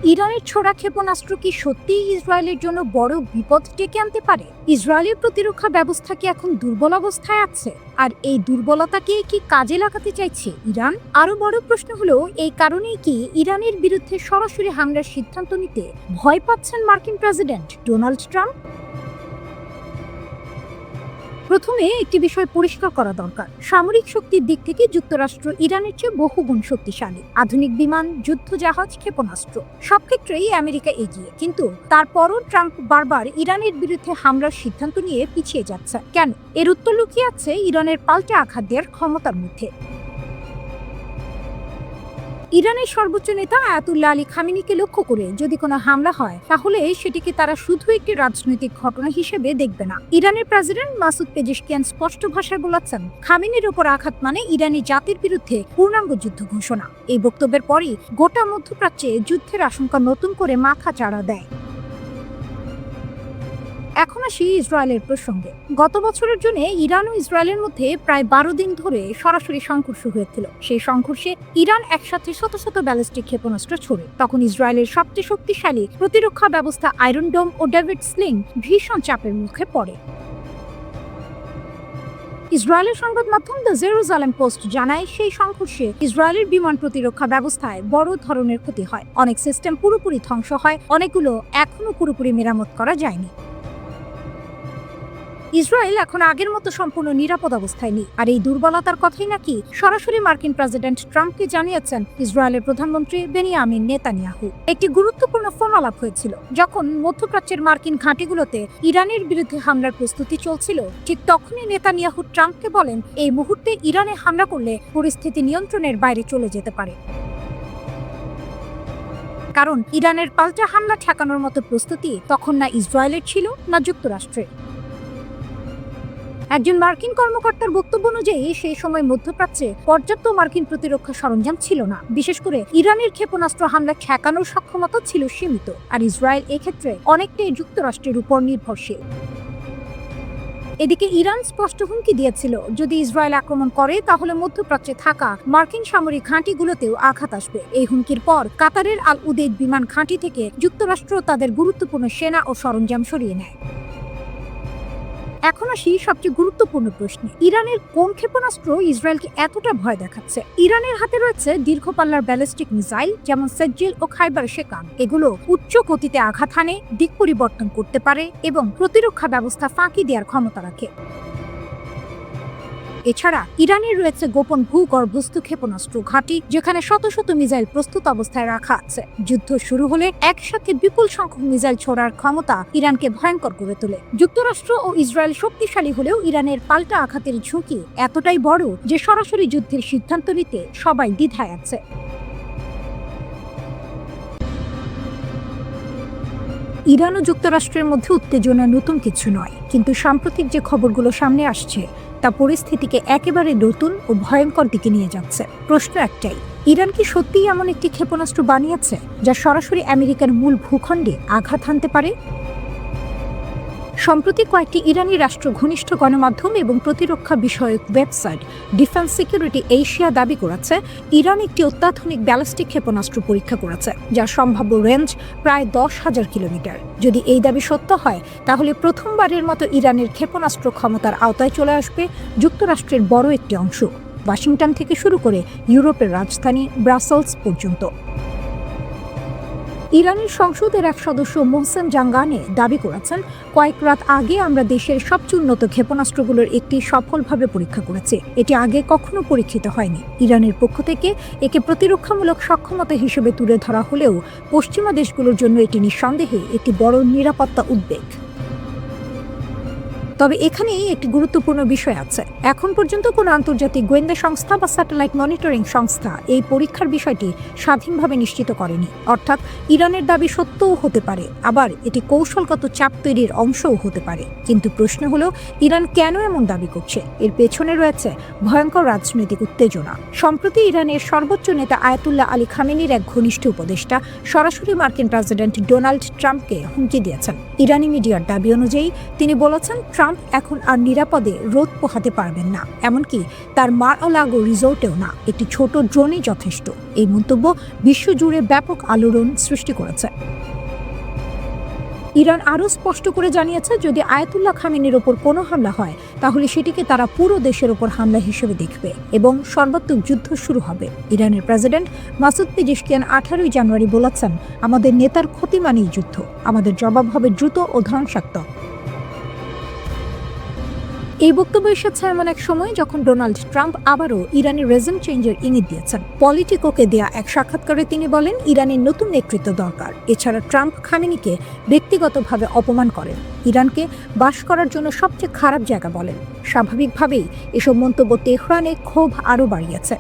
ইরানের ছোড়া ক্ষেপণাস্ত্র কি সত্যিই ইসরায়েলের জন্য বড় বিপদ ডেকে আনতে পারে? ইসরায়েলের প্রতিরক্ষা ব্যবস্থা কি এখন দুর্বল অবস্থায় আছে? আর এই দুর্বলতাকে কি কাজে লাগাতে চাইছে ইরান? আরো বড় প্রশ্ন হলো, এই কারণেই কি ইরানের বিরুদ্ধে সরাসরি হামলার সিদ্ধান্ত নিতে ভয় পাচ্ছেন মার্কিন প্রেসিডেন্ট ডোনাল্ড ট্রাম্প? প্রথমে একটি বিষয় পরিষ্কার করা দরকার। সামরিক শক্তির দিক থেকে যুক্তরাষ্ট্র ইরানের চেয়ে বহুগুণ শক্তিশালী। আধুনিক বিমান, যুদ্ধজাহাজ, ক্ষেপণাস্ত্র সব ক্ষেত্রেই আমেরিকা এগিয়ে। কিন্তু তারপরও ট্রাম্প বারবার ইরানের বিরুদ্ধে হামলার সিদ্ধান্ত নিয়ে পিছিয়ে যাচ্ছে কেন? এর উত্তর লুকিয়ে আছে ইরানের পাল্টা আঘাত দেওয়ার ক্ষমতার মধ্যে। ইরানের সর্বোচ্চ নেতা আয়াতুল্লাহ আলী খামেনিকে লক্ষ্য করে যদি কোনো হামলা হয়, তাহলে সেটিকে তারা শুধু একটি রাজনৈতিক ঘটনা হিসেবে দেখবে না। ইরানের প্রেসিডেন্ট মাসুদ পেজেশকিয়ান স্পষ্ট ভাষায় বলেছেন, খামেনির ওপর আঘাত মানে ইরানি জাতির বিরুদ্ধে পূর্ণাঙ্গ যুদ্ধ ঘোষণা। এই বক্তব্যের পরই গোটা মধ্যপ্রাচ্যে যুদ্ধের আশঙ্কা নতুন করে মাথা চাড়া দেয়। এখন আসি ইসরায়েলের প্রসঙ্গে। গত বছরের জন্য ইরান ও ইসরায়েলের মধ্যে প্রায় 12 দিন ধরে সরাসরি সংঘর্ষ হয়েছিল। সেই সংঘর্ষে ইরান একসাথে শত শত ব্যালিস্টিক ক্ষেপণাস্ত্র ছোড়ে। তখন ইসরায়েলের সবচেয়ে শক্তিশালী প্রতিরক্ষা ব্যবস্থা আয়রন ডোম ও ডেভিড স্লিং ভীষণ চাপের মুখে পড়ে। ইসরায়েলের সংবাদ মাধ্যম দ্য জেরুজালেম পোস্ট জানায়, সেই সংঘর্ষে ইসরায়েলের বিমান প্রতিরক্ষা ব্যবস্থায় বড় ধরনের ক্ষতি হয়। অনেক সিস্টেম পুরোপুরি ধ্বংস হয়, অনেকগুলো এখনো পুরোপুরি মেরামত করা যায়নি। ইসরায়েল এখন আগের মতো সম্পূর্ণ নিরাপদ অবস্থায় নেই। আর এই দুর্বলতার কথাই নাকি সরাসরি মার্কিন প্রেসিডেন্ট ট্রাম্পকে জানিয়েছেন ইসরায়েলের প্রধানমন্ত্রী বেনিয়ামিন নেতানিয়াহু। একটি গুরুত্বপূর্ণ ফোন আলাপ হয়েছিল যখন মধ্যপ্রাচ্যের মার্কিন ঘাঁটিগুলোতে ইরানের বিরুদ্ধে হামলার প্রস্তুতি চলছিল। ঠিক তখনই নেতানিয়াহু ট্রাম্পকে বলেন, এই মুহূর্তে ইরানে হামলা করলে পরিস্থিতি নিয়ন্ত্রণের বাইরে চলে যেতে পারে। কারণ ইরানের পাল্টা হামলা ঠেকানোর মতো প্রস্তুতি তখন না ইসরায়েলের ছিল, না যুক্তরাষ্ট্রের। একজন মার্কিন কর্মকর্তার বক্তব্য অনুযায়ী সেই সময় মধ্যপ্রাচ্যে পর্যাপ্ত মার্কিন প্রতিরক্ষা সরঞ্জাম ছিল না। বিশেষ করে ইরানের ক্ষেপণাস্ত্র হামলা ঠেকানোর সক্ষমতা ছিল সীমিত। আর ইসরায়েল এক্ষেত্রে অনেকটাই যুক্তরাষ্ট্রের উপর নির্ভরশীল। এদিকে ইরান স্পষ্ট হুমকি দিয়েছিল, যদি ইসরায়েল আক্রমণ করে তাহলে মধ্যপ্রাচ্যে থাকা মার্কিন সামরিক ঘাঁটিগুলোতেও আঘাত আসবে। এই হুমকির পর কাতারের আল উদেইদ বিমান ঘাঁটি থেকে যুক্তরাষ্ট্র তাদের গুরুত্বপূর্ণ সেনা ও সরঞ্জাম সরিয়ে নেয়। এখন আসি সবচেয়ে গুরুত্বপূর্ণ প্রশ্নে, ইরানের কোন ক্ষেপণাস্ত্র ইসরায়েলকে এতটা ভয় দেখাচ্ছে? ইরানের হাতে রয়েছে দীর্ঘপাল্লার ব্যালিস্টিক মিসাইল, যেমন সেজ্জিল ও খাইবার শেকান। এগুলো উচ্চ গতিতে আঘাত হানে, দিক পরিবর্তন করতে পারে এবং প্রতিরক্ষা ব্যবস্থা ফাঁকি দেওয়ার ক্ষমতা রাখে। এছাড়া ইরানের রয়েছে গোপন ভূগর্ভস্থ ক্ষেপণাস্ত্র ঘাঁটি, যেখানে শত শত মিসাইল প্রস্তুত অবস্থায় রাখা আছে। যুদ্ধ শুরু হলে একসাথে বিপুল সংখ্যক মিসাইল ছোড়ার ক্ষমতা ইরানকে ভয়ঙ্কর করে তোলে। যুক্তরাষ্ট্র ও ইসরায়েল শক্তিশালী হলেও ইরানের পাল্টা আঘাতের ঝুঁকি এতটাই বড় যে সরাসরি যুদ্ধের সিদ্ধান্ত নিতে সবাই দ্বিধায় আছে। ইরান ও যুক্তরাষ্ট্রের মধ্যে উত্তেজনা নতুন কিছু নয়, কিন্তু সাম্প্রতিক যে খবরগুলো সামনে আসছে তা পরিস্থিতিকে একেবারে নতুন ও ভয়ঙ্কর দিকে নিয়ে যাচ্ছে। প্রশ্ন একটাই, ইরান কি সত্যিই এমন একটি ক্ষেপণাস্ত্র বানিয়েছে যা সরাসরি আমেরিকার মূল ভূখণ্ডে আঘাত হানতে পারে? সম্প্রতি কয়েকটি ইরানি রাষ্ট্র ঘনিষ্ঠ গণমাধ্যম এবং প্রতিরক্ষা বিষয়ক ওয়েবসাইট ডিফেন্স সিকিউরিটি এশিয়া দাবি করেছে, ইরান একটি অত্যাধুনিক ব্যালিস্টিক ক্ষেপণাস্ত্র পরীক্ষা করেছে যার সম্ভাব্য রেঞ্জ প্রায় 10,000 কিলোমিটার। যদি এই দাবি সত্য হয়, তাহলে প্রথমবারের মতো ইরানের ক্ষেপণাস্ত্র ক্ষমতার আওতায় চলে আসবে যুক্তরাষ্ট্রের বড় একটি অংশ, ওয়াশিংটন থেকে শুরু করে ইউরোপের রাজধানী ব্রাসেলস পর্যন্ত। ইরানের সংসদের এক সদস্য মোহসেন জাঙ্গানে দাবি করেছেন, কয়েক রাত আগে আমরা দেশের সবচেয়ে উন্নত ক্ষেপণাস্ত্রগুলোর একটি সফলভাবে পরীক্ষা করেছি। এটি আগে কখনো পরীক্ষিত হয়নি। ইরানের পক্ষ থেকে একে প্রতিরক্ষামূলক সক্ষমতা হিসেবে তুলে ধরা হলেও পশ্চিমা দেশগুলোর জন্য এটি নিঃসন্দেহে একটি বড় নিরাপত্তা উদ্বেগ। তবে এখানেই একটি গুরুত্বপূর্ণ বিষয় আছে। এখন পর্যন্ত কোনো আন্তর্জাতিক গোয়েন্দা সংস্থা বা স্যাটেলাইট মনিটরিং সংস্থা এই পরীক্ষার বিষয়টি স্বাধীনভাবে নিশ্চিত করেনি। অর্থাৎ ইরানের দাবি সত্যও হতে পারে, আবার এটি কৌশলগত চাপ তৈরির অংশও হতে পারে। কিন্তু প্রশ্ন হলো, ইরান কেন এমন দাবি করছে? এর পেছনে রয়েছে ভয়ঙ্কর রাজনৈতিক উত্তেজনা। সম্প্রতি ইরানের সর্বোচ্চ নেতা আয়াতুল্লাহ আলী খামেনির এক ঘনিষ্ঠ উপদেষ্টা সরাসরি মার্কিন প্রেসিডেন্ট ডোনাল্ড ট্রাম্পকে হুমকি দিয়েছেন, ইরানি মিডিয়ার দাবি অনুযায়ী তিনি বলেছেন ট্রাম্প এখন আর নিরাপদে রোদ পোহাতে পারবেন না, এমনকি তার মার-আ-লাগো রিসোর্টেও না, একটি ছোট ড্রোনই যথেষ্ট। এই মন্তব্য বিশ্বজুড়ে ব্যাপক আলোড়ন সৃষ্টি করেছে। ইরান আরও স্পষ্ট করে জানিয়েছে যদি আয়াতুল্লাহ খামেনির ওপর কোনো হামলা হয় তাহলে সেটিকে তারা পুরো দেশের ওপর হামলা হিসেবে দেখবে এবং সর্বাত্মক যুদ্ধ শুরু হবে। ইরানের প্রেসিডেন্ট মাসুদ পেজেশকিয়ান 18 জানুয়ারি বলেছেন, আমাদের নেতার ক্ষতি মানেই যুদ্ধ, আমাদের জবাব হবে দ্রুত ও ধ্বংসাত্মক। এই বক্তব্য এসেছে এমন এক সময় যখন ডোনাল্ড ট্রাম্প আবারও ইরানের রেজিম চেঞ্জের ইঙ্গিত দিয়েছেন। পলিটিকোকে দেয়া এক সাক্ষাৎকারে তিনি বলেন, ইরানের নতুন নেতৃত্ব দরকার। এছাড়া ট্রাম্প খামেনিকে ব্যক্তিগতভাবে অপমান করেন, ইরানকে বাস করার জন্য সবচেয়ে খারাপ জায়গা বলেন। স্বাভাবিকভাবেই এসব মন্তব্য তেহরানে ক্ষোভ আরও বাড়িয়েছে।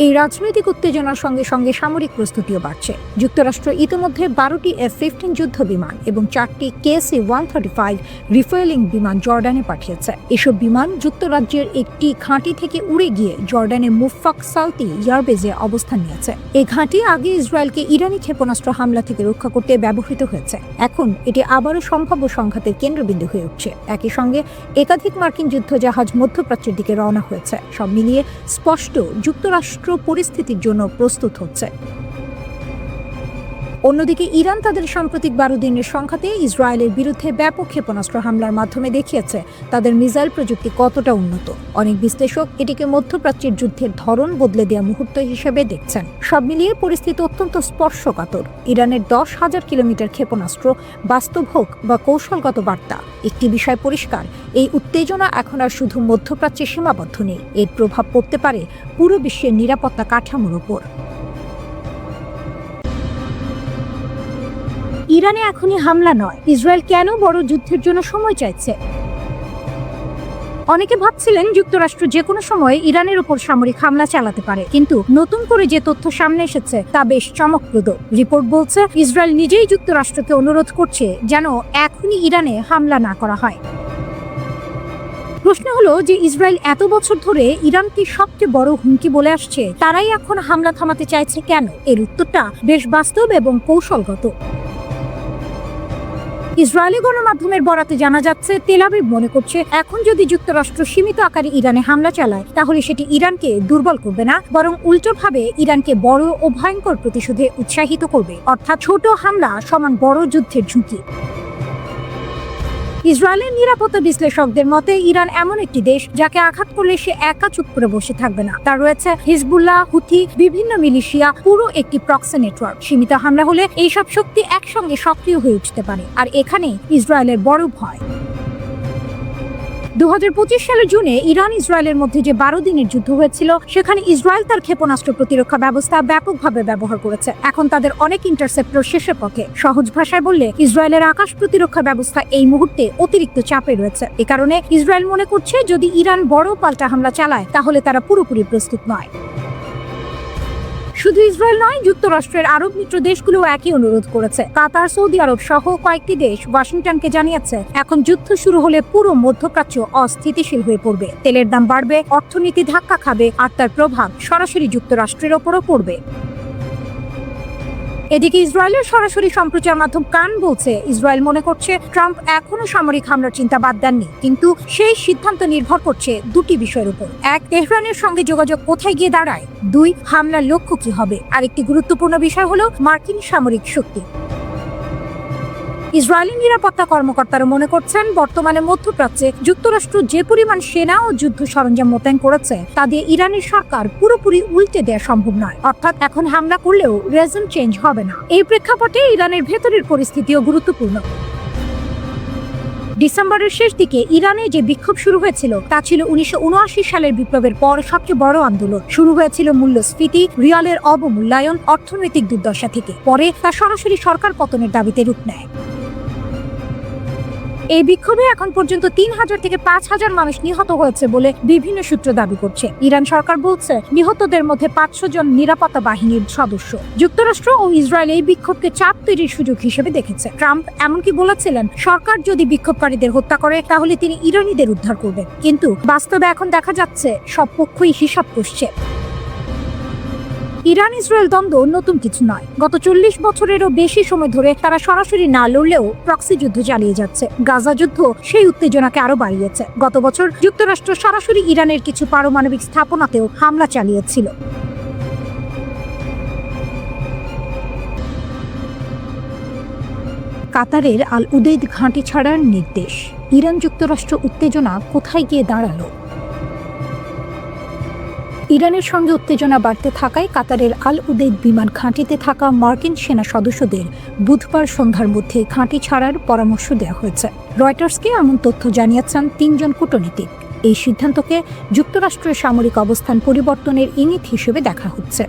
এই রাজনৈতিক উত্তেজনার সঙ্গে সঙ্গে সামরিক প্রস্তুতিও বাড়ছে। যুক্তরাষ্ট্র ইতিমধ্যে 12টি F-15 যুদ্ধ বিমান এবং 4টি KC-135 রিফুয়েলিং বিমান জর্ডানে পাঠিয়েছে। এসব বিমান যুক্তরাজ্যের একটি ঘাঁটি থেকে উড়ে গিয়ে জর্ডানের মুফাক সালতি এয়ারবেজে অবস্থান নিয়েছে। এই ঘাঁটি আগে ইসরায়েলকে ইরানি ক্ষেপণাস্ত্র হামলা থেকে রক্ষা করতে ব্যবহৃত হয়েছে। এখন এটি আবারও সম্ভাব্য সংঘাতের কেন্দ্রবিন্দু হয়ে উঠছে। একই সঙ্গে একাধিক মার্কিন যুদ্ধজাহাজ মধ্যপ্রাচ্যের দিকে রওনা হয়েছে। সব মিলিয়ে স্পষ্ট যুক্তরাষ্ট্র পরিস্থিতির জন্য প্রস্তুত হচ্ছে। অন্যদিকে ইরান তাদের সাম্প্রতিক 12 দিনের সংঘাতে ইসরায়েলের বিরুদ্ধে ব্যাপক ক্ষেপণাস্ত্র হামলার মাধ্যমে দেখিয়েছে তাদের মিসাইল প্রযুক্তি কতটা উন্নত। অনেক বিশ্লেষক এটিকে মধ্যপ্রাচ্যের যুদ্ধের ধরন বদলে দেওয়া মুহূর্ত হিসেবে দেখছেন। সব মিলিয়ে পরিস্থিতি অত্যন্ত স্পর্শকাতর। ইরানের 10,000 কিলোমিটার ক্ষেপণাস্ত্র বাস্তব হোক বা কৌশলগত বার্তা, একটি বিষয় পরিষ্কার, এই উত্তেজনা এখন আর শুধু মধ্যপ্রাচ্যে সীমাবদ্ধ নেই। এর প্রভাব পড়তে পারে পুরো বিশ্বের নিরাপত্তা কাঠামোর উপর। ইরানে এখনই হামলা নয়, ইসরায়েল কেন বড় যুদ্ধের জন্য সময় চাইছে? অনেকে ভাবছিলেন যুক্তরাষ্ট্র যে কোনো সময় ইরানের উপর সামরিক হামলা চালাতে পারে, কিন্তু নতুন করে যে তথ্য সামনে এসেছে তা বেশ চমকপ্রদ। রিপোর্ট বলছে ইসরায়েল নিজেই যুক্তরাষ্ট্রকে অনুরোধ করছে যেন এখনই ইরানে হামলা না করা হয়। প্রশ্ন হলো যে ইসরায়েল এত বছর ধরে ইরানকে সবচেয়ে বড় হুমকি বলে আসছে, তারাই এখন হামলা থামাতে চাইছে কেন? এর উত্তরটা বেশ বাস্তব এবং কৌশলগত। ইসরায়েলি গণমাধ্যমের বরাতে জানা যাচ্ছে তেল আবিব মনে করছে এখন যদি যুক্তরাষ্ট্র সীমিত আকারে ইরানে হামলা চালায় তাহলে সেটি ইরানকে দুর্বল করবে না, বরং উল্টোভাবে ইরানকে বড় ও ভয়ঙ্কর প্রতিশোধে উৎসাহিত করবে। অর্থাৎ ছোট হামলা সমান বড় যুদ্ধের ঝুঁকি। ইসরায়েলের নিরাপত্তা বিশ্লেষকদের মতে ইরান এমন একটি দেশ যাকে আঘাত করলে সে একা চুপ করে বসে থাকবে না। তার রয়েছে হিজবুল্লাহ, হুথি, বিভিন্ন মিলিশিয়া, পুরো একটি প্রক্সি নেটওয়ার্ক। সীমিত হামলা হলে এইসব শক্তি একসঙ্গে সক্রিয় হয়ে উঠতে পারে, আর এখানেই ইসরায়েলের বড় ভয়। 2025 সালের জুনে ইরান ইসরায়েলের মধ্যে যে 12 দিনের যুদ্ধ হয়েছিল সেখানে ইসরায়েল তার ক্ষেপণাস্ত্র প্রতিরক্ষা ব্যবস্থা ব্যাপকভাবে ব্যবহার করেছে। এখন তাদের অনেক ইন্টারসেপ্টর শেষের পথে। সহজ ভাষায় বললে ইসরায়েলের আকাশ প্রতিরক্ষা ব্যবস্থা এই মুহূর্তে অতিরিক্ত চাপে রয়েছে। এ কারণে ইসরায়েল মনে করছে যদি ইরান বড় পাল্টা হামলা চালায় তাহলে তারা পুরোপুরি প্রস্তুত নয়। শুধু ইসরায়েল নয়, যুক্তরাষ্ট্রের আরব মিত্র দেশগুলো একই অনুরোধ করেছে। কাতার, সৌদি আরব সহ কয়েকটি দেশ ওয়াশিংটনকে জানিয়েছে এখন যুদ্ধ শুরু হলে পুরো মধ্যপ্রাচ্য অস্থিতিশীল হয়ে পড়বে। তেলের দাম বাড়বে, অর্থনীতি ধাক্কা খাবে, আর তার প্রভাব সরাসরি যুক্তরাষ্ট্রের ওপরও পড়বে। এদিকে ইসরায়েলের সরাসরি সম্প্রচার মাধ্যম কান বলছে ইসরায়েল মনে করছে ট্রাম্প এখনো সামরিক হামলার চিন্তা বাদ দেননি, কিন্তু সেই সিদ্ধান্ত নির্ভর করছে দুটি বিষয়ের উপর। এক, তেহরানের সঙ্গে যোগাযোগ কোথায় গিয়ে দাঁড়ায়। 2, হামলার লক্ষ্য কি হবে। আরেকটি গুরুত্বপূর্ণ বিষয় হলো মার্কিন সামরিক শক্তি। ইসরায়েলি নিরাপত্তা কর্মকর্তারা মনে করছেন বর্তমানে মধ্যপ্রাচ্যে যুক্তরাষ্ট্র যে পরিমাণ সেনা ও যুদ্ধ সরঞ্জাম মোতায়েন করেছে তা দিয়ে ইরানের সরকার পুরোপুরি উল্টে দেওয়া সম্ভব নয়। অর্থাৎ এখন হামলা করলেও রেজিম চেঞ্জ হবে না। এই প্রেক্ষাপটে ইরানের ভেতরের পরিস্থিতিও গুরুত্বপূর্ণ। ডিসেম্বরের শেষ দিকে ইরানে যে বিক্ষোভ শুরু হয়েছিল তা ছিল 1979 সালের বিপ্লবের পর সবচেয়ে বড় আন্দোলন। শুরু হয়েছিল মূল্যস্ফীতি, রিয়ালের অবমূল্যায়ন, অর্থনৈতিক দুর্দশা থেকে। পরে তা সরাসরি সরকার পতনের দাবিতে রূপ নেয়। এই বিক্ষোভে এখন পর্যন্ত 3,000 থেকে 5,000 মানুষ নিহত হয়েছে বলে বিভিন্ন সূত্র দাবি করছে। ইরান সরকার বলছে নিহতদের মধ্যে 500 জন নিরাপত্তা বাহিনীর সদস্য। যুক্তরাষ্ট্র ও ইসরায়েল এই বিক্ষোভকে চাপ তৈরির সুযোগ হিসেবে দেখেছে। ট্রাম্প এমনকি বলেছিলেন সরকার যদি বিক্ষোভকারীদের হত্যা করে তাহলে তিনি ইরানিদের উদ্ধার করবেন, কিন্তু বাস্তবে এখন দেখা যাচ্ছে সব পক্ষই হিসাব কষছে। ইরান ইসরায়েল দ্বন্দ্ব নতুন কিছু নয়। গত 40 বছরেরও বেশি সময় ধরে তারা সরাসরি না লড়লেও প্রক্সি যুদ্ধ চালিয়ে যাচ্ছে। গাজা যুদ্ধ সেই উত্তেজনাকে আরো বাড়িয়েছে। গত বছর যুক্তরাষ্ট্র সরাসরি ইরানের কিছু পারমাণবিক স্থাপনাতেও হামলা চালিয়েছিল। কাতারের আল উদেইদ ঘাঁটি ছাড়ার নির্দেশ। ইরান যুক্তরাষ্ট্র উত্তেজনা কোথায় গিয়ে দাঁড়ালো? ইরানের সঙ্গে উত্তেজনা বাড়তে থাকায় কাতারের আল উদেইদ বিমান ঘাঁটিতে থাকা মার্কিন সেনা সদস্যদের বুধবার সন্ধ্যার মধ্যে ঘাঁটি ছাড়ার পরামর্শ দেওয়া হয়েছে। রয়টার্সকে এমন তথ্য জানিয়েছেন 3 জন কূটনীতিক। এই সিদ্ধান্তকে যুক্তরাষ্ট্রের সামরিক অবস্থান পরিবর্তনের ইঙ্গিত হিসেবে দেখা হচ্ছে।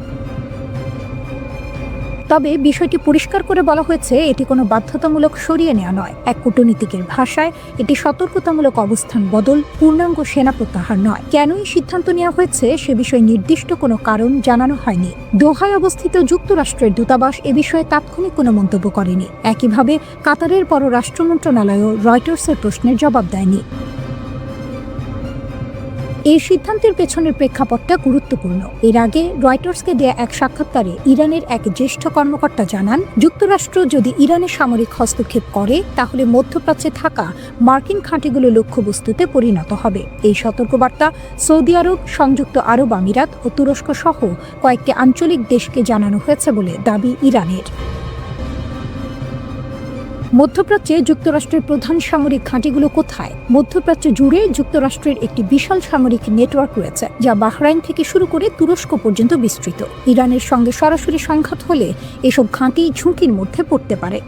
তবে বিষয়টি পরিষ্কার করে বলা হয়েছে, এটি কোনো বাধ্যতামূলক সরিয়ে নেওয়া নয়। এক কূটনীতিকের ভাষায় এটি সতর্কতামূলক অবস্থান বদল, পূর্ণাঙ্গ সেনা প্রত্যাহার নয়। কেন এই সিদ্ধান্ত নেওয়া হয়েছে সে বিষয়ে নির্দিষ্ট কোনো কারণ জানানো হয়নি। দোহায় অবস্থিত যুক্তরাষ্ট্রের দূতাবাস এ বিষয়ে তাৎক্ষণিক কোনো মন্তব্য করেনি। একইভাবে কাতারের পররাষ্ট্র মন্ত্রণালয়ও রয়টার্সের প্রশ্নের জবাব দেয়নি। এই সিদ্ধান্তের পেছনের প্রেক্ষাপটটা গুরুত্বপূর্ণ। এর আগে রয়টার্সকে দেয়া এক সাক্ষাৎকারে ইরানের এক জ্যেষ্ঠ কর্মকর্তা জানান, যুক্তরাষ্ট্র যদি ইরানে সামরিক হস্তক্ষেপ করে তাহলে মধ্যপ্রাচ্যে থাকা মার্কিন ঘাঁটিগুলো লক্ষ্যবস্তুতে পরিণত হবে। এই সতর্কবার্তা সৌদি আরব, সংযুক্ত আরব আমিরাত ও তুরস্ক সহ কয়েকটি আঞ্চলিক দেশকে জানানো হয়েছে বলে দাবি ইরানের। মধ্যপ্রাচ্যে যুক্তরাষ্ট্রের প্রধান সামরিক ঘাঁটিগুলো কোথায়? মধ্যপ্রাচ্য জুড়ে যুক্তরাষ্ট্রের একটি বিশাল সামরিক নেটওয়ার্ক রয়েছে, যা বাহরাইন থেকে শুরু করে তুরস্ক পর্যন্ত বিস্তৃত। ইরানের সঙ্গে সরাসরি সংঘাত হলে এসব ঘাঁটি ঝুঁকির মধ্যে পড়তে পারে।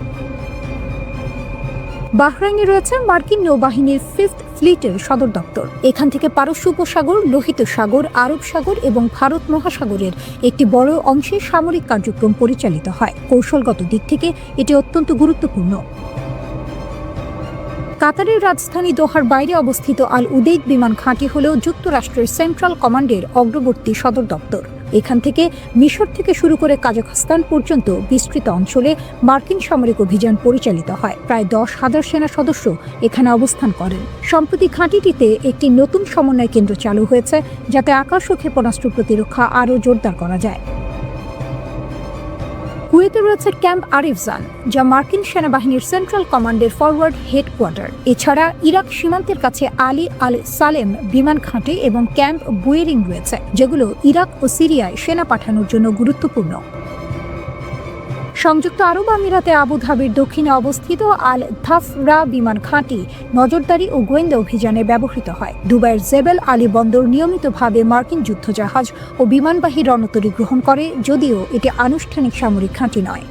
বাহরাইনে রয়েছে মার্কিন নৌবাহিনীর 5th ফ্লিটের সদর দপ্তর। এখান থেকে পারস্য উপসাগর, লোহিত সাগর, আরব সাগর এবং ভারত মহাসাগরের একটি বড় অংশে সামরিক কার্যক্রম পরিচালিত হয়। কৌশলগত দিক থেকে এটি অত্যন্ত গুরুত্বপূর্ণ। কাতারের রাজধানী দোহার বাইরে অবস্থিত আল উদেইদ বিমান ঘাঁটি হলেও যুক্তরাষ্ট্রের সেন্ট্রাল কমান্ডের অগ্রবর্তী সদর দপ্তর। এখান থেকে মিশর থেকে শুরু করে কাজাখস্তান পর্যন্ত বিস্তৃত অঞ্চলে মার্কিন সামরিক অভিযান পরিচালিত হয়। প্রায় 10,000 সেনা সদস্য এখানে অবস্থান করেন। সম্প্রতি ঘাঁটিটিতে একটি নতুন সমন্বয় কেন্দ্র চালু হয়েছে, যাতে আকাশ ও ক্ষেপণাস্ত্র প্রতিরক্ষা আরও জোরদার করা যায়। কুয়েতে রয়েছে ক্যাম্প আরিফজান, যা মার্কিন সেনাবাহিনীর সেন্ট্রাল কমান্ডের ফরওয়ার্ড হেডকোয়ার্টার। এছাড়া ইরাক সীমান্তের কাছে আলী আল সালেম বিমান ঘাঁটি এবং ক্যাম্প বুয়েরিং রয়েছে, যেগুলো ইরাক ও সিরিয়ায় সেনা পাঠানোর জন্য গুরুত্বপূর্ণ। সংযুক্ত আরব আমিরাতে আবুধাবির দক্ষিণে অবস্থিত আল ধাফরা বিমান ঘাঁটি নজরদারি ও গোয়েন্দা অভিযানে ব্যবহৃত হয়। দুবাইয়ের জেবেল আলী বন্দর নিয়মিতভাবে মার্কিন যুদ্ধজাহাজ ও বিমানবাহী রণতরী গ্রহণ করে, যদিও এটি আনুষ্ঠানিক সামরিক ঘাঁটি নয়।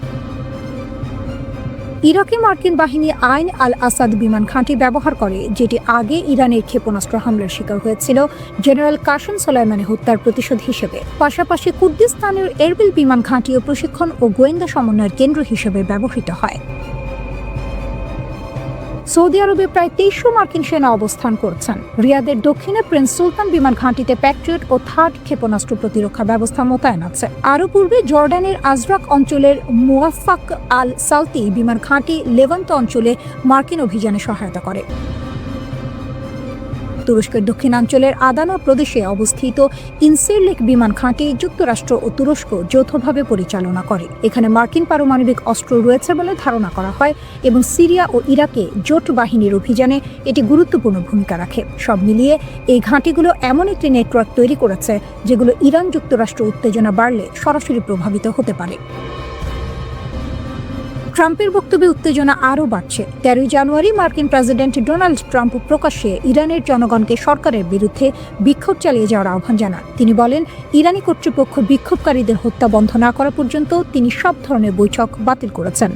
ইরাকে মার্কিন বাহিনী আইন আল আসাদ বিমান ঘাঁটি ব্যবহার করে, যেটি আগে ইরানের ক্ষেপণাস্ত্র হামলার শিকার হয়েছিল জেনারেল কাসেম সোলাইমানি হত্যার প্রতিশোধ হিসেবে। পাশাপাশি কুর্দিস্তানের এরবিল বিমান ঘাঁটিও প্রশিক্ষণ ও গোয়েন্দা সমন্বয়ের কেন্দ্র হিসেবে ব্যবহৃত হয়। সৌদি আরবে প্রায় 2300 মার্কিন সেনা অবস্থান করছেন। রিয়াদের দক্ষিণে প্রিন্স সুলতান বিমান ঘাঁটিতে প্যাট্রিয়ট ও থার্ড ক্ষেপণাস্ত্র প্রতিরক্ষা ব্যবস্থা মোতায়েন আছে। আরও পূর্বে জর্ডানের আজরাক অঞ্চলের মুওয়াফাক আল সালতি বিমান ঘাঁটি লেভান্ত অঞ্চলে মার্কিন অভিযানে সহায়তা করে। তুরস্কের দক্ষিণাঞ্চলের আদানা প্রদেশে অবস্থিত ইনসেরলেক বিমান ঘাঁটি যুক্তরাষ্ট্র ও তুরস্ক যৌথভাবে পরিচালনা করে। এখানে মার্কিন পারমাণবিক অস্ত্র রয়েছে বলে ধারণা করা হয় এবং সিরিয়া ও ইরাকে জোট বাহিনীর অভিযানে এটি গুরুত্বপূর্ণ ভূমিকা রাখে। সব মিলিয়ে এই ঘাঁটিগুলো এমন একটি নেটওয়ার্ক তৈরি করেছে, যেগুলো ইরান যুক্তরাষ্ট্র উত্তেজনা বাড়লে সরাসরি প্রভাবিত হতে পারে। ট্রাম্পের বক্তব্যে উত্তেজনা আরও বাড়ছে। 13 জানুয়ারি মার্কিন প্রেসিডেন্ট ডোনাল্ড ট্রাম্প প্রকাশ্যে ইরানের জনগণকে সরকারের বিরুদ্ধে বিক্ষোভ চালিয়ে যাওয়ার আহ্বান জানান। তিনি বলেন, ইরানি কর্তৃপক্ষ বিক্ষোভকারীদের হত্যা বন্ধ না করা পর্যন্ত তিনি সব ধরনের বৈঠক বাতিল করেছেন।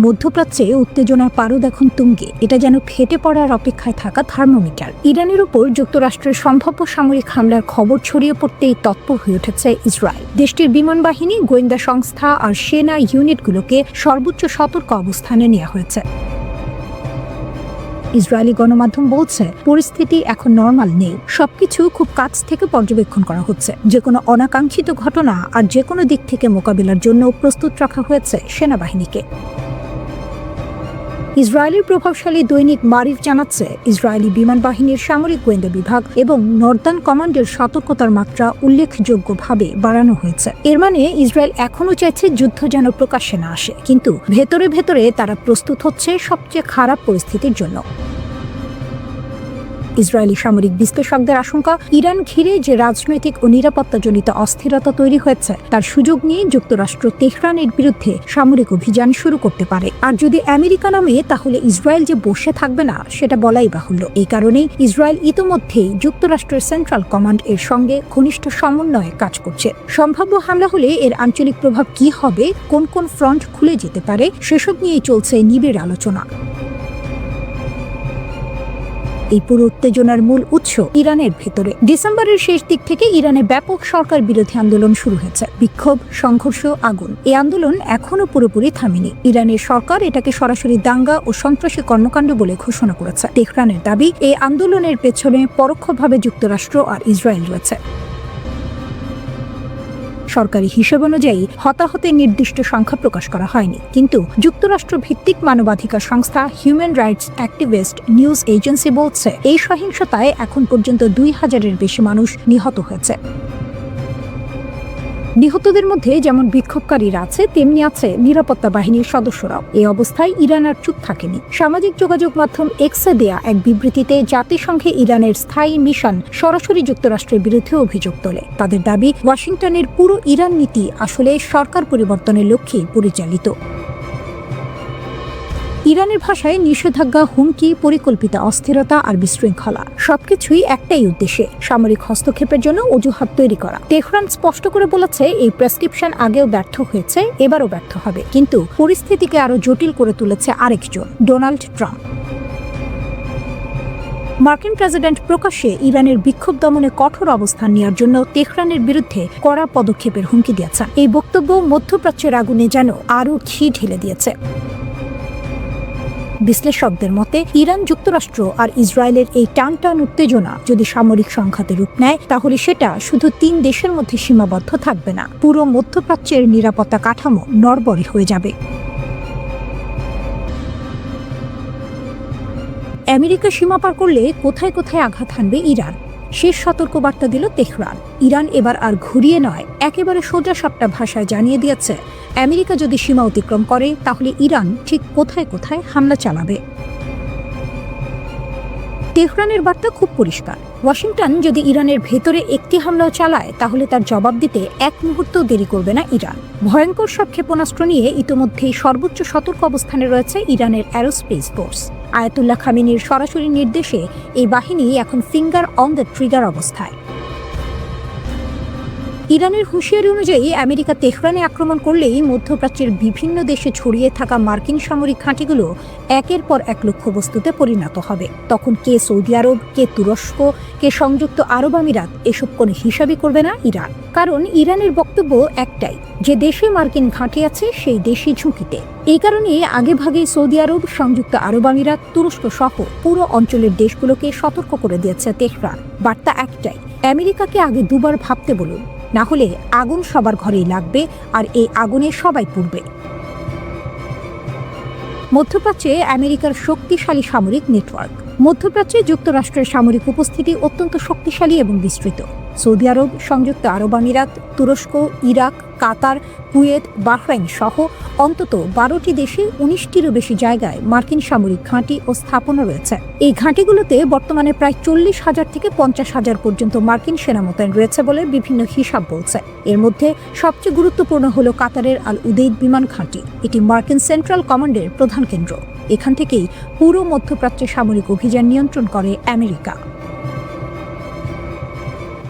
মধ্যপ্রাচ্যে উত্তেজনার পারদ এখন তুঙ্গে। এটা যেন ফেটে পড়ার অপেক্ষায় থাকা থার্মোমিটার। ইরানের উপর যুক্তরাষ্ট্রের সম্ভাব্য সামরিক হামলার খবর ছড়িয়ে পড়তেই তৎপর হয়ে উঠেছে ইসরায়েল। দেশটির বিমান বাহিনী, গোয়েন্দা সংস্থা আর সেনা ইউনিটগুলোকে সর্বোচ্চ সতর্ক অবস্থানে নেওয়া হয়েছে। ইসরায়েলি গণমাধ্যম বলছে, পরিস্থিতি এখন নরমাল নেই। সবকিছু খুব কাছ থেকে পর্যবেক্ষণ করা হচ্ছে। যে কোনো অনাকাঙ্ক্ষিত ঘটনা আর যে কোনো দিক থেকে মোকাবিলার জন্য প্রস্তুত রাখা হয়েছে সেনাবাহিনীকে। ইসরায়েলের প্রভাবশালী দৈনিক মারিফ জানাচ্ছে, ইসরায়েলি বিমান বাহিনীর সামরিক গোয়েন্দা বিভাগ এবং নর্দার্ন কমান্ডের সতর্কতার মাত্রা উল্লেখযোগ্যভাবে বাড়ানো হয়েছে। এর মানে ইসরায়েল এখনও চাইছে যুদ্ধ যেন প্রকাশ্যে না আসে, কিন্তু ভেতরে ভেতরে তারা প্রস্তুত হচ্ছে সবচেয়ে খারাপ পরিস্থিতির জন্য। ইসরায়েলি সামরিক বিশ্লেষকদের আশঙ্কা, ইরান ঘিরে যে রাজনৈতিক ও নিরাপত্তাজনিত অস্থিরতা তৈরি হয়েছে তার সুযোগ নিয়ে যুক্তরাষ্ট্র তেহরানের বিরুদ্ধে সামরিক অভিযান শুরু করতে পারে। আর যদি আমেরিকা নামে, তাহলে ইসরায়েল যে বসে থাকবে না সেটা বলাই বাহুল্য। এই কারণেই ইসরায়েল ইতোমধ্যেই যুক্তরাষ্ট্রের সেন্ট্রাল কমান্ড এর সঙ্গে ঘনিষ্ঠ সমন্বয়ে কাজ করছে। সম্ভাব্য হামলা হলে এর আঞ্চলিক প্রভাব কি হবে, কোন কোন ফ্রন্ট খুলে যেতে পারে, সেসব নিয়েই চলছে নিবিড় আলোচনা। এই পুরো উত্তেজনার মূল উৎস ইরানের ভেতরে। ডিসেম্বরের শেষ দিক থেকে ইরানে ব্যাপক সরকার বিরোধী আন্দোলন শুরু হয়েছে। বিক্ষোভ, সংঘর্ষ, আগুন। এই আন্দোলন এখনো পুরোপুরি থামেনি। ইরানের সরকার এটাকে সরাসরি দাঙ্গা ও সন্ত্রাসী কর্মকাণ্ড বলে ঘোষণা করেছে। তেহরানের দাবি, এই আন্দোলনের পেছনে পরোক্ষভাবে যুক্তরাষ্ট্র আর ইসরায়েল রয়েছে। সরকারি হিসেব অনুযায়ী হতাহতের নির্দিষ্ট সংখ্যা প্রকাশ করা হয়নি, কিন্তু যুক্তরাষ্ট্র ভিত্তিক মানবাধিকার সংস্থা human rights activist news agency বলছে, এই সহিংসতায় এখন পর্যন্ত 2000-এর বেশি মানুষ নিহত হয়েছে। নিহতদের মধ্যে যেমন বিক্ষোভকারীরা আছে, তেমনি আছে নিরাপত্তা বাহিনীর সদস্যরাও। এই অবস্থায় ইরান আর চুপ থাকেনি। সামাজিক যোগাযোগ মাধ্যম এক্সে দেয়া এক বিবৃতিতে জাতিসংঘে ইরানের স্থায়ী মিশন সরাসরি যুক্তরাষ্ট্রের বিরুদ্ধে অভিযোগ তোলে। তাদের দাবি, ওয়াশিংটনের পুরো ইরান নীতি আসলে সরকার পরিবর্তনের লক্ষ্যে পরিচালিত। ইরানের ভাষায় নিষেধাজ্ঞা, হুমকি, পরিকল্পিত অস্থিরতা আর বিশৃঙ্খলা সবকিছুই একটাই উদ্দেশ্যে, সামরিক হস্তক্ষেপের জন্য অজুহাত তৈরি করা। তেহরান স্পষ্ট করে বলেছে, এই প্রেসক্রিপশন আগেও ব্যর্থ হয়েছে, এবারও ব্যর্থ হবে। কিন্তু পরিস্থিতিকে আরো জটিল করে তুলেছে আরেকজন, ডোনাল্ড ট্রাম্প। মার্কিন প্রেসিডেন্ট প্রকাশ্যে ইরানের বিক্ষোভ দমনে কঠোর অবস্থান নেওয়ার জন্য তেহরানের বিরুদ্ধে কড়া পদক্ষেপের হুমকি দিয়েছেন। এই বক্তব্য মধ্যপ্রাচ্যের আগুনে যেন আরও ঘি ঢেলে দিয়েছে। বিশ্লেষকদের মতে, ইরান, যুক্তরাষ্ট্র আর ইসরায়েলের এই টানটান উত্তেজনা যদি সামরিক সংঘাতে রূপ নেয়, তাহলে সেটা শুধু 3 দেশের মধ্যে সীমাবদ্ধ থাকবে না, পুরো মধ্যপ্রাচ্যের নিরাপত্তা কাঠামো নড়বড়ে হয়ে যাবে। আমেরিকা সীমা পার করলে কোথায় কোথায় আঘাত হানবে ইরান, শেষ সতর্কবার্তা দিল তেহরান। ইরান এবার আর ঘুরিয়ে নয়, একেবারে সোজা সাপটা ভাষায় জানিয়ে দিয়েছে, আমেরিকা যদি সীমা অতিক্রম করে, তাহলে ইরান ঠিক কোথায় কোথায় হামলা চালাবে। তেহরানের বার্তা খুব পরিষ্কার, ওয়াশিংটন যদি ইরানের ভেতরে একটি হামলাও চালায়, তাহলে তার জবাব দিতে এক মুহূর্তও দেরি করবে না ইরান। ভয়ঙ্কর সব ক্ষেপণাস্ত্র নিয়ে ইতোমধ্যেই সর্বোচ্চ সতর্ক অবস্থানে রয়েছে ইরানের অ্যারোস্পেস ফোর্স। আয়াতুল্লাহ খামেনির সরাসরি নির্দেশে এই বাহিনী এখন ফিঙ্গার অন দ্য ট্রিগার অবস্থায়। ইরানের হুঁশিয়ারি অনুযায়ী আমেরিকা তেহরানে আক্রমণ করলেই মধ্যপ্রাচ্যের বিভিন্ন দেশে ছড়িয়ে থাকা মার্কিন সামরিক ঘাঁটিগুলো একের পর এক লক্ষ্যবস্তুতে পরিণত হবে। তখন কে সৌদি আরব, কে তুরস্ক, কে সংযুক্ত আরব আমিরাত, এসব কোনো হিসাবই করবে না ইরান। কারণ ইরানের বক্তব্য একটাই, যে দেশে মার্কিন ঘাঁটি আছে সেই দেশই ঝুঁকিতে। এই কারণে আগেভাগেই সৌদি আরব, সংযুক্ত আরব আমিরাত, তুরস্ক সহ পুরো অঞ্চলের দেশগুলোকে সতর্ক করে দিয়েছে তেহরান। বার্তা একটাই, আমেরিকাকে আগে দুবার ভাবতে বলুন, না হলে আগুন সবার ঘরেই লাগবে, আর এই আগুনে সবাই পুড়বে। মধ্যপ্রাচ্যে আমেরিকার শক্তিশালী সামরিক নেটওয়ার্ক। মধ্যপ্রাচ্যে যুক্তরাষ্ট্রের সামরিক উপস্থিতি অত্যন্ত শক্তিশালী এবং বিস্তৃত। সৌদি আরব, সংযুক্ত আরব আমিরাত, তুরস্ক, ইরাক, কাতার, কুয়েত, বাহরাইন সহ অন্তত 12টি দেশে 19টিরও বেশি জায়গায় মার্কিন সামরিক ঘাঁটি ও স্থাপনা রয়েছে। এই ঘাঁটিগুলোতে বর্তমানে প্রায় 40,000 থেকে 50,000 পর্যন্ত মার্কিন সেনা মোতায়েন রয়েছে বলে বিভিন্ন হিসাব বলছে। এর মধ্যে সবচেয়ে গুরুত্বপূর্ণ হল কাতারের আল উদেইদ বিমান ঘাঁটি। এটি মার্কিন সেন্ট্রাল কমান্ডের প্রধান কেন্দ্র। এখান থেকেই পুরো মধ্যপ্রাচ্যে সামরিক অভিযান নিয়ন্ত্রণ করে আমেরিকা।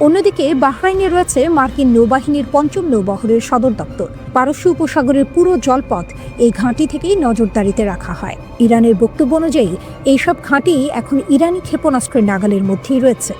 অন্যদিকে বাহরাইনে রয়েছে মার্কিন নৌবাহিনীর 5ম নৌবহরের সদর দপ্তর। পারস্য উপসাগরের পুরো জলপথ এই ঘাঁটি থেকেই নজরদারিতে রাখা হয়। ইরানের বক্তব্য অনুযায়ী এইসব ঘাঁটি এখন ইরানি ক্ষেপণাস্ত্রের নাগালের মধ্যেই রয়েছে।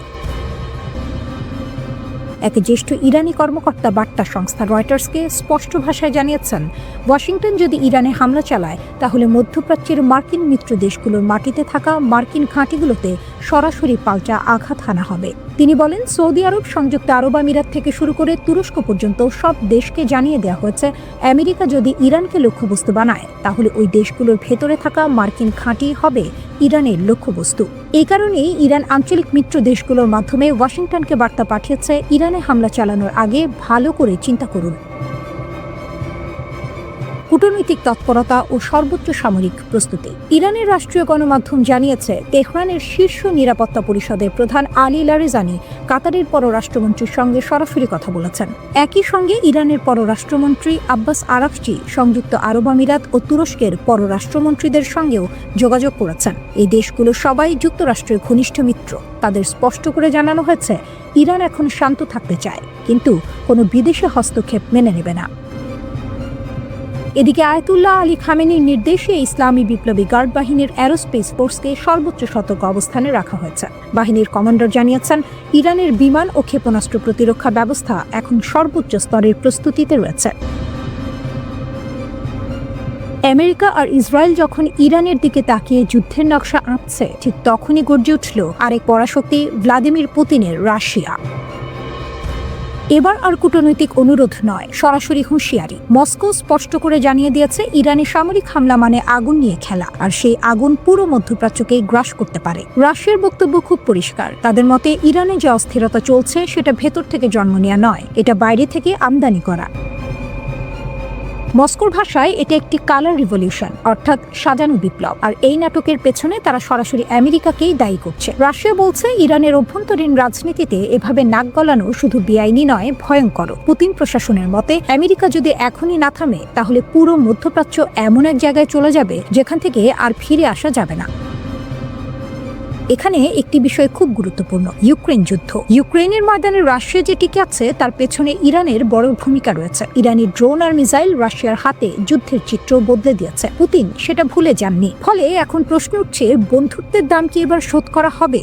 এক জ্যেষ্ঠ ইরানি কর্মকর্তা বার্তা সংস্থা রয়টার্সকে স্পষ্ট ভাষায় জানিয়েছেন, ওয়াশিংটন যদি ইরানে হামলা চালায়, তাহলে মধ্যপ্রাচ্যের মার্কিন মিত্র দেশগুলোর মাটিতে থাকা মার্কিন ঘাঁটিগুলোতে সরাসরি পাল্টা আঘাত হানা হবে। তিনি বলেন, সৌদি আরব, সংযুক্ত আরব আমিরাত থেকে শুরু করে তুরস্ক পর্যন্ত সব দেশকে জানিয়ে দেওয়া হয়েছে আমেরিকা যদি ইরানকে লক্ষ্যবস্তু বানায় তাহলে ওই দেশগুলোর ভেতরে থাকা মার্কিন ঘাঁটি হবে ইরানের লক্ষ্যবস্তু। এই কারণেই ইরান আঞ্চলিক মিত্র দেশগুলোর মাধ্যমে ওয়াশিংটনকে বার্তা পাঠিয়েছে, ইরানে হামলা চালানোর আগে ভালো করে চিন্তা করুন। কূটনৈতিক তৎপরতা ও সর্বোচ্চ সামরিক প্রস্তুতি। ইরানের রাষ্ট্রীয় গণমাধ্যম জানিয়েছে, তেহরানের শীর্ষ নিরাপত্তা পরিষদের প্রধান আলী লারিজানি কাতারের পররাষ্ট্রমন্ত্রীর সঙ্গে সরাসরি কথা বলেছেন। একই সঙ্গে ইরানের পররাষ্ট্রমন্ত্রী আব্বাস আরাকচি সংযুক্ত আরব আমিরাত ও তুরস্কের পররাষ্ট্রমন্ত্রীদের সঙ্গেও যোগাযোগ করেছেন। এই দেশগুলো সবাই যুক্তরাষ্ট্রের ঘনিষ্ঠ মিত্র। তাদের স্পষ্ট করে জানানো হয়েছে, ইরান এখন শান্ত থাকতে চায়, কিন্তু কোনো বিদেশি হস্তক্ষেপ মেনে নেবে না। এদিকে আয়াতুল্লাহ আলী খামেনির নির্দেশে ইসলামী বিপ্লবী গার্ড বাহিনীর অ্যারোস্পেস ফোর্সকে সর্বোচ্চ সতর্ক অবস্থানে রাখা হয়েছে। বাহিনীর কমান্ডার জানিয়েছেন, ইরানের বিমান ও ক্ষেপণাস্ত্র প্রতিরক্ষা ব্যবস্থা এখন সর্বোচ্চ স্তরের প্রস্তুতিতে রয়েছে। আমেরিকা আর ইসরায়েল যখন ইরানের দিকে তাকিয়ে যুদ্ধের নকশা আঁকছে, ঠিক তখনই গর্জে উঠল আরেক পরাশক্তি ভ্লাদিমির পুতিনের রাশিয়া। এবার আর কূটনৈতিক অনুরোধ নয়, সরাসরি হুঁশিয়ারি। মস্কো স্পষ্ট করে জানিয়ে দিয়েছে, ইরানি সামরিক হামলা মানে আগুন নিয়ে খেলা, আর সেই আগুন পুরো মধ্যপ্রাচ্যকে গ্রাস করতে পারে। রাশিয়ার বক্তব্য খুব পরিষ্কার। তাদের মতে, ইরানে যে অস্থিরতা চলছে সেটা ভেতর থেকে জন্ম নেওয়া নয়, এটা বাইরে থেকে আমদানি করা। মস্কোর ভাষায় এটা একটি কালার রিভলিউশন, অর্থাৎ সাজানো বিপ্লব। আর এই নাটকের পেছনে তারা সরাসরি আমেরিকাকেই দায়ী করছে। রাশিয়া বলছে, ইরানের অভ্যন্তরীণ রাজনীতিতে এভাবে নাক গলানো শুধু বেআইনি নয়, ভয়ঙ্কর। পুতিন প্রশাসনের মতে, আমেরিকা যদি এখনই না থামে তাহলে পুরো মধ্যপ্রাচ্য এমন এক জায়গায় চলে যাবে যেখান থেকে আর ফিরে আসা যাবে না। এখানে একটি বিষয় খুব গুরুত্বপূর্ণ, ইউক্রেন যুদ্ধ। ইউক্রেনের ময়দানে রাশিয়া যে টিকে আছে তার পেছনে ইরানের বড় ভূমিকা রয়েছে। ইরানি ড্রোন আর মিসাইল রাশিয়ার হাতে যুদ্ধের চিত্র বদলে দিয়েছে। পুতিন সেটা ভুলে যাননি। ফলে এখন প্রশ্ন উঠছে, বন্ধুত্বের দাম কি এবার শোধ করা হবে?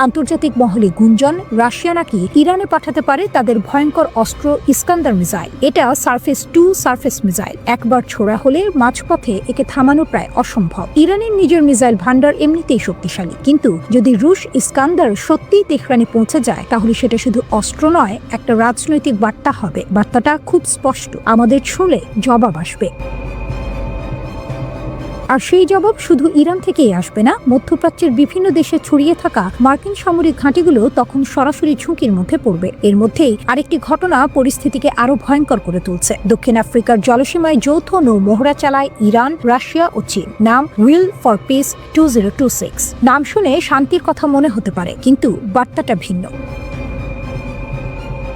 আন্তর্জাতিক মহলে গুঞ্জন, রাশিয়া নাকি ইরানে পাঠাতে পারে তাদের ভয়ঙ্কর অস্ত্র ইস্কান্দার মিসাইল। এটা সারফেস টু সারফেস মিসাইল। একবার ছোড়া হলে মাঝপথে একে থামানো প্রায় অসম্ভব। ইরানের নিজের মিসাইল ভান্ডার এমনিতেই শক্তিশালী, কিন্তু যদি রুশ ইস্কান্দার সত্যিই তেহরানে পৌঁছে যায় তাহলে সেটা শুধু অস্ত্র নয়, একটা রাজনৈতিক বার্তা হবে। বার্তাটা খুব স্পষ্ট, আমাদের ছুঁলে জবাব আসবে। আর সেই জবাব শুধু ইরান থেকেই আসবে না, মধ্যপ্রাচ্যের বিভিন্ন দেশে ছড়িয়ে থাকা মার্কিন সামরিক ঘাঁটিগুলো তখন সরাসরি ঝুঁকির মধ্যে পড়বে। এর মধ্যেই আরেকটি ঘটনা পরিস্থিতিকে আরো ভয়ঙ্কর করে তুলছে। দক্ষিণ আফ্রিকার জলসীমায় যৌথ নৌ মহড়া চালায় ইরান, রাশিয়া ও চীন। নাম উইল ফর পিস 2026। নাম শুনে শান্তির কথা মনে হতে পারে, কিন্তু বার্তাটা ভিন্ন।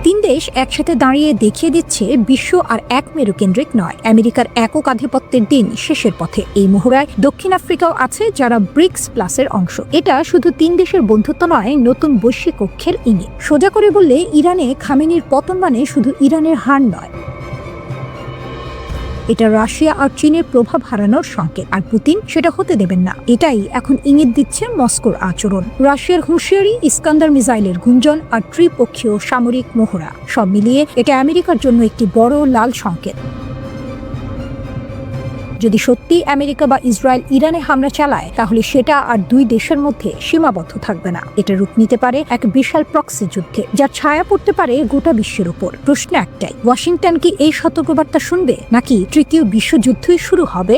তিন দেশ একসাথে দাঁড়িয়ে দেখিয়ে দিচ্ছে বিশ্ব আর এক মেরুকেন্দ্রিক নয়। আমেরিকার একক আধিপত্যের দিন শেষের পথে। এই মহড়ায় দক্ষিণ আফ্রিকাও আছে, যারা ব্রিক্স প্লাসের অংশ। এটা শুধু তিন দেশের বন্ধুত্ব নয়, নতুন বৈশ্বিক ঐক্যের ইঙ্গিত। সোজা করে বললে, ইরানে খামেনির পতন মানে শুধু ইরানের হার নয়, এটা রাশিয়া আর চীনের প্রভাব হারানোর সংকেত। আর পুতিন সেটা হতে দেবেন না। এটাই এখন ইঙ্গিত দিচ্ছে মস্কোর আচরণ। রাশিয়ার হুঁশিয়ারি, ইস্কান্দার মিসাইলের গুঞ্জন আর ত্রিপক্ষীয় সামরিক মহড়া, সব মিলিয়ে এটা আমেরিকার জন্য একটি বড় লাল সংকেত। যদি সত্যি আমেরিকা বা ইসরায়েল ইরানে হামলা চালায় তাহলে সেটা আর দুই দেশের মধ্যে সীমাবদ্ধ থাকবে না। এটা রূপ নিতে পারে এক বিশাল প্রক্সি যুদ্ধে, যার ছায়া পড়তে পারে গোটা বিশ্বের উপর। প্রশ্ন একটাই, ওয়াশিংটন কি এই সতর্কবার্তা শুনবে, নাকি তৃতীয় বিশ্বযুদ্ধই শুরু হবে?